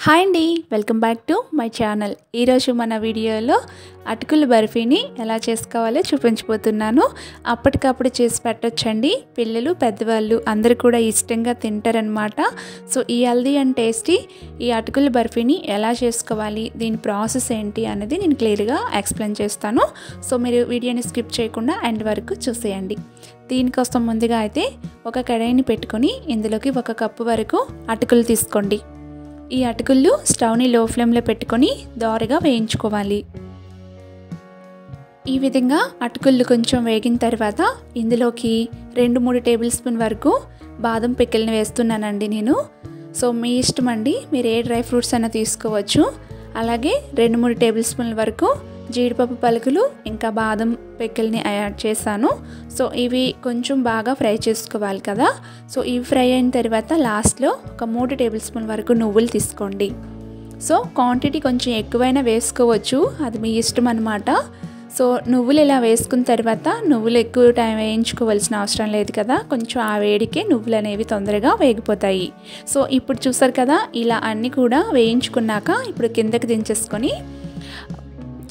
Hi అండి, welcome back to my channel. ఈరోజు మన వీడియోలో అటుకుల బర్ఫీని ఎలా చేసుకోవాలో చూపించబోతున్నాను. అప్పటికప్పుడు చేసి పెట్టొచ్చండి. పిల్లలు పెద్దవాళ్ళు అందరూ కూడా ఇష్టంగా తింటారనమాట. సో ఈ హెల్దీ అండ్ టేస్టీ ఈ అటుకుల బర్ఫీని ఎలా చేసుకోవాలి, దీని ప్రాసెస్ ఏంటి అనేది నేను క్లియర్గా ఎక్స్ప్లెయిన్ చేస్తాను. సో మీరు వీడియోని స్కిప్ చేయకుండా ఎండ్ వరకు చూసేయండి. దీనికోసం ముందుగా అయితే ఒక కడాయిని పెట్టుకొని ఇందులోకి 1 కప్పు వరకు అటుకులు తీసుకోండి. ఈ అటుకులు స్టవ్ని లో ఫ్లేమ్లో పెట్టుకొని దోరగా వేయించుకోవాలి. ఈ విధంగా అటుకులు కొంచెం వేగిన తర్వాత ఇందులోకి 2-3 టేబుల్ స్పూన్ వరకు బాదం పిక్కల్ని వేస్తున్నానండి నేను. సో మీ ఇష్టం అండి, మీరు ఏ డ్రై ఫ్రూట్స్ అయినా తీసుకోవచ్చు. అలాగే 2-3 టేబుల్ స్పూన్ల వరకు జీడిపప్పు పలుకులు ఇంకా బాదం పిక్కల్ని యాడ్ చేశాను. సో ఇవి కొంచెం బాగా ఫ్రై చేసుకోవాలి కదా. సో ఇవి ఫ్రై అయిన తర్వాత లాస్ట్లో ఒక 3 టేబుల్ స్పూన్ వరకు నువ్వులు తీసుకోండి. సో క్వాంటిటీ కొంచెం ఎక్కువైనా వేసుకోవచ్చు, అది మీ ఇష్టం అన్నమాట. సో నువ్వులు ఇలా వేసుకున్న తర్వాత నువ్వులు ఎక్కువ టైం వేయించుకోవాల్సిన అవసరం లేదు కదా, కొంచెం ఆ వేడికే నువ్వులు అనేవి తొందరగా వేగిపోతాయి. సో ఇప్పుడు చూసారు కదా, ఇలా అన్నీ కూడా వేయించుకున్నాక ఇప్పుడు కిందకి దించేసుకొని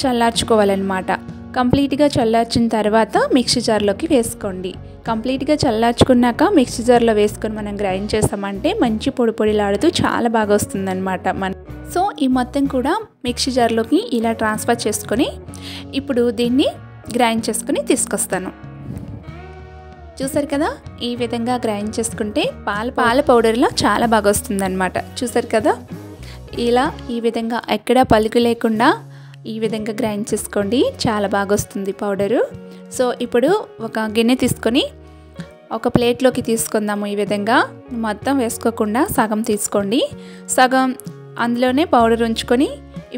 చల్లార్చుకోవాలన్నమాట. కంప్లీట్గా చల్లార్చిన తర్వాత మిక్సీ జార్లోకి వేసుకోండి. కంప్లీట్గా చల్లార్చుకున్నాక మిక్సీ జార్లో వేసుకొని మనం గ్రైండ్ చేసామంటే మంచి పొడి పొడిలాడుతూ చాలా బాగా వస్తుందన్నమాట. సో ఈ మొత్తం కూడా మిక్సీ జార్లోకి ఇలా ట్రాన్స్ఫర్ చేసుకొని ఇప్పుడు దీన్ని గ్రైండ్ చేసుకొని తీసుకొస్తాను. చూసారు కదా, ఈ విధంగా గ్రైండ్ చేసుకుంటే పాల పౌడర్లో చాలా బాగా వస్తుందన్నమాట. చూసారు కదా, ఇలా ఈ విధంగా ఎక్కడా పలుకు లేకుండా ఈ విధంగా గ్రైండ్ చేసుకోండి, చాలా బాగా వస్తుంది పౌడరు. సో ఇప్పుడు ఒక గిన్నె తీసుకొని ఒక ప్లేట్లోకి తీసుకుందాము. ఈ విధంగా మొత్తం వేసుకోకుండా సగం తీసుకోండి. సగం అందులోనే పౌడర్ ఉంచుకొని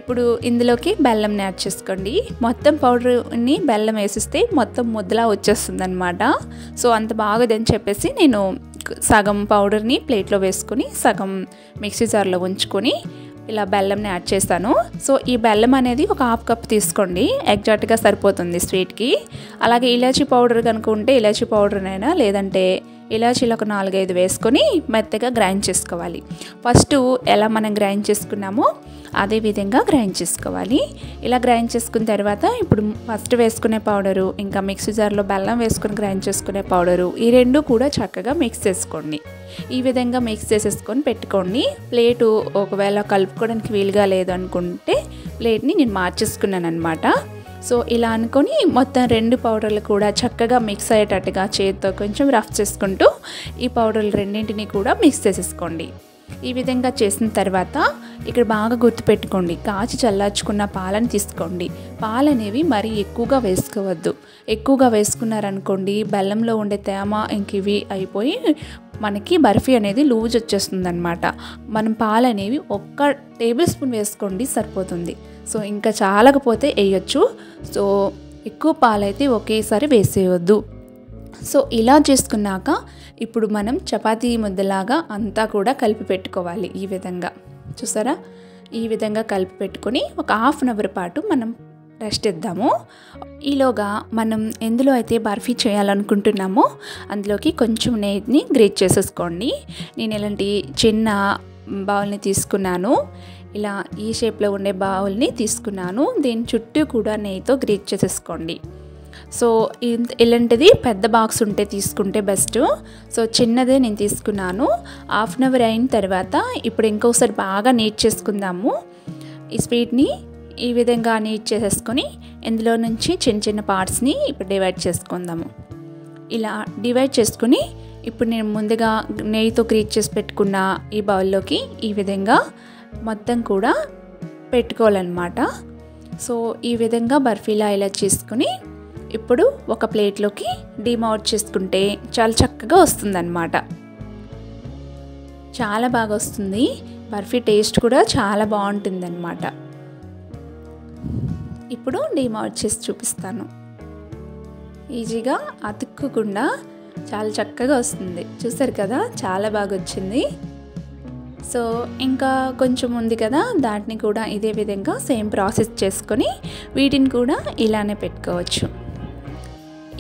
ఇప్పుడు ఇందులోకి బెల్లంని యాడ్ చేసుకోండి. మొత్తం పౌడర్ని బెల్లం వేసిస్తే మొత్తం ముద్దలా వచ్చేస్తుంది అనమాట. సో అంత బాగోదని చెప్పేసి నేను సగం పౌడర్ని ప్లేట్లో వేసుకొని సగం మిక్సీ జార్లో ఉంచుకొని ఇలా బెల్లంని యాడ్ చేస్తాను. సో ఈ బెల్లం అనేది ఒక 1/2 కప్ తీసుకోండి, ఎగ్జాక్ట్గా సరిపోతుంది స్వీట్కి. అలాగే ఇలాచీ పౌడర్ కనుక ఉంటే ఇలాచీ పౌడర్నైనా, లేదంటే ఇలాచీలు ఒక 4-5 వేసుకొని మెత్తగా గ్రైండ్ చేసుకోవాలి. ఫస్ట్ ఎలా మనం గ్రైండ్ చేసుకున్నామో అదే విధంగా గ్రైండ్ చేసుకోవాలి. ఇలా గ్రైండ్ చేసుకున్న తర్వాత ఇప్పుడు ఫస్ట్ వేసుకునే పౌడరు ఇంకా మిక్సీ జార్లో బెల్లం వేసుకొని గ్రైండ్ చేసుకునే పౌడరు, ఈ రెండు కూడా చక్కగా మిక్స్ చేసుకోండి. ఈ విధంగా మిక్స్ చేసేసుకొని పెట్టుకోండి. ప్లేటు ఒకవేళ కలుపుకోవడానికి వీలుగా లేదనుకుంటే ప్లేట్ని నేను మార్చేసుకున్నాను అనమాట. సో ఇలా అనుకొని మొత్తం 2 పౌడర్లు కూడా చక్కగా మిక్స్ అయ్యేటట్టుగా చేతితో కొంచెం రఫ్ చేసుకుంటూ ఈ పౌడర్లు రెండింటిని కూడా మిక్స్ చేసేసుకోండి. ఈ విధంగా చేసిన తర్వాత ఇక్కడ బాగా గుర్తుపెట్టుకోండి, కాచి చల్లార్చుకున్న పాలను తీసుకోండి. పాలు అనేవి మరీ ఎక్కువగా వేసుకోవద్దు. ఎక్కువగా వేసుకున్నారనుకోండి బెల్లంలో ఉండే తేమ ఇంక ఇవి అయిపోయి మనకి బర్ఫీ అనేది లూజ్ వచ్చేస్తుంది అనమాట. మనం పాలు అనేవి 1 టేబుల్ స్పూన్ వేసుకోండి సరిపోతుంది. సో ఇంకా చాలకపోతే వేయచ్చు. సో ఎక్కువ పాలైతే ఒకేసారి వేసేయవద్దు. సో ఇలా చేసుకున్నాక ఇప్పుడు మనం చపాతీ ముద్దలాగా అంతా కూడా కలిపి పెట్టుకోవాలి. ఈ విధంగా చూసారా, ఈ విధంగా కలిపి పెట్టుకొని ఒక 1/2 అవర్ పాటు మనం రెస్ట్ ఇద్దాము. ఈలోగా మనం ఎందులో అయితే బర్ఫీ చేయాలనుకుంటున్నామో అందులోకి కొంచెం నెయ్యిని గ్రేట్ చేసేసుకోండి. నేను ఇలాంటి చిన్న బౌల్ని తీసుకున్నాను, ఇలా ఈ షేప్లో ఉండే బౌల్ని తీసుకున్నాను. దీని చుట్టూ కూడా నెయ్యితో గ్రేట్ చేసేసుకోండి. సో ఇలాంటిది పెద్ద బాక్స్ ఉంటే తీసుకుంటే బెస్ట్. సో చిన్నదే నేను తీసుకున్నాను. 1/2 అవర్ అయిన తర్వాత ఇప్పుడు ఇంకోసారి బాగా నీట్ చేసుకుందాము. ఈ స్వీట్ని ఈ విధంగా నీట్ చేసేసుకొని ఇందులో నుంచి చిన్న చిన్న పార్ట్స్ని ఇప్పుడు డివైడ్ చేసుకుందాము. ఇలా డివైడ్ చేసుకుని ఇప్పుడు నేను ముందుగా నెయ్యితో గ్రీట్ చేసి పెట్టుకున్న ఈ బౌల్లోకి ఈ విధంగా మొత్తం కూడా పెట్టుకోవాలన్నమాట. సో ఈ విధంగా బర్ఫీలా ఇలా చేసుకుని ఇప్పుడు ఒక ప్లేట్లోకి డిమౌట్ చేసుకుంటే చాలా చక్కగా వస్తుందన్నమాట. చాలా బాగా వస్తుంది బర్ఫీ, టేస్ట్ కూడా చాలా బాగుంటుందన్నమాట. ఇప్పుడు డిమౌట్ చేసి చూపిస్తాను. ఈజీగా అతుక్కకుండా చాలా చక్కగా వస్తుంది. చూసారు కదా, చాలా బాగా వచ్చింది. సో ఇంకా కొంచెం ఉంది కదా, దాన్ని కూడా ఇదే విధంగా సేమ్ ప్రాసెస్ చేసుకొని వీటిని కూడా ఇలానే పెట్టుకోవచ్చు.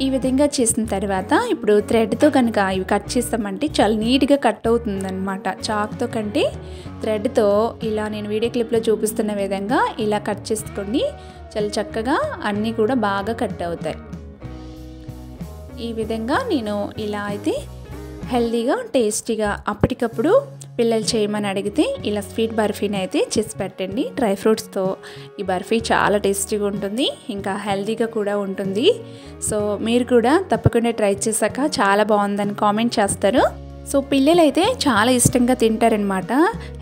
ఈ విధంగా చేసిన తర్వాత ఇప్పుడు థ్రెడ్తో కనుక ఇవి కట్ చేస్తామంటే చాలా నీట్గా కట్ అవుతుందన్నమాట. చాక్తో కంటే థ్రెడ్తో ఇలా నేను వీడియో క్లిప్లో చూపిస్తున్న విధంగా ఇలా కట్ చేసుకోండి. చాలా చక్కగా అన్నీ కూడా బాగా కట్ అవుతాయి. ఈ విధంగా నేను ఇలా అయితే హెల్తీగా టేస్టీగా అప్పటికప్పుడు పిల్లలు చేయమని అడిగితే ఇలా స్వీట్ బర్ఫీని అయితే చేసి పెట్టండి. డ్రై ఫ్రూట్స్తో ఈ బర్ఫీ చాలా టేస్టీగా ఉంటుంది, ఇంకా హెల్తీగా కూడా ఉంటుంది. సో మీరు కూడా తప్పకుండా ట్రై చేశాక చాలా బాగుందని కామెంట్ చేస్తారు. సో పిల్లలైతే చాలా ఇష్టంగా తింటారనమాట.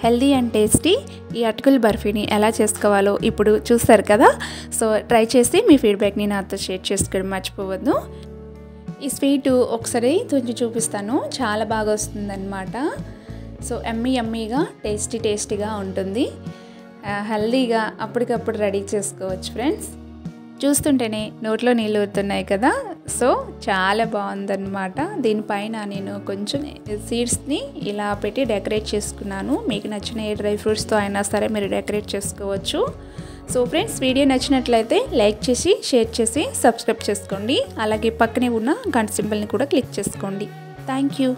హెల్తీ అండ్ టేస్టీ ఈ అటుకుల బర్ఫీని ఎలా చేసుకోవాలో ఇప్పుడు చూస్తారు కదా. సో ట్రై చేసి మీ ఫీడ్బ్యాక్ని నాతో షేర్ చేసుకోవడం మర్చిపోవద్దు. ఈ స్వీటు ఒకసారి తుంచి చూపిస్తాను, చాలా బాగా వస్తుందన్నమాట. సో యమ్మీగా టేస్టీగా ఉంటుంది. హెల్తీగా అప్పటికప్పుడు రెడీ చేసుకోవచ్చు ఫ్రెండ్స్. చూస్తుంటేనే నోట్లో నీళ్ళు ఊరుతున్నాయి కదా. సో చాలా బాగుందన్నమాట. దీనిపైన నేను కొంచెం సీడ్స్ని ఇలా పెట్టి డెకరేట్ చేసుకున్నాను. మీకు నచ్చిన ఏ డ్రై ఫ్రూట్స్తో అయినా సరే మీరు డెకరేట్ చేసుకోవచ్చు. సో ఫ్రెండ్స్, వీడియో నచ్చినట్లయితే లైక్ చేసి షేర్ చేసి సబ్స్క్రైబ్ చేసుకోండి. అలాగే పక్కనే ఉన్న గంట సింబల్ని కూడా క్లిక్ చేసుకోండి. Thank you.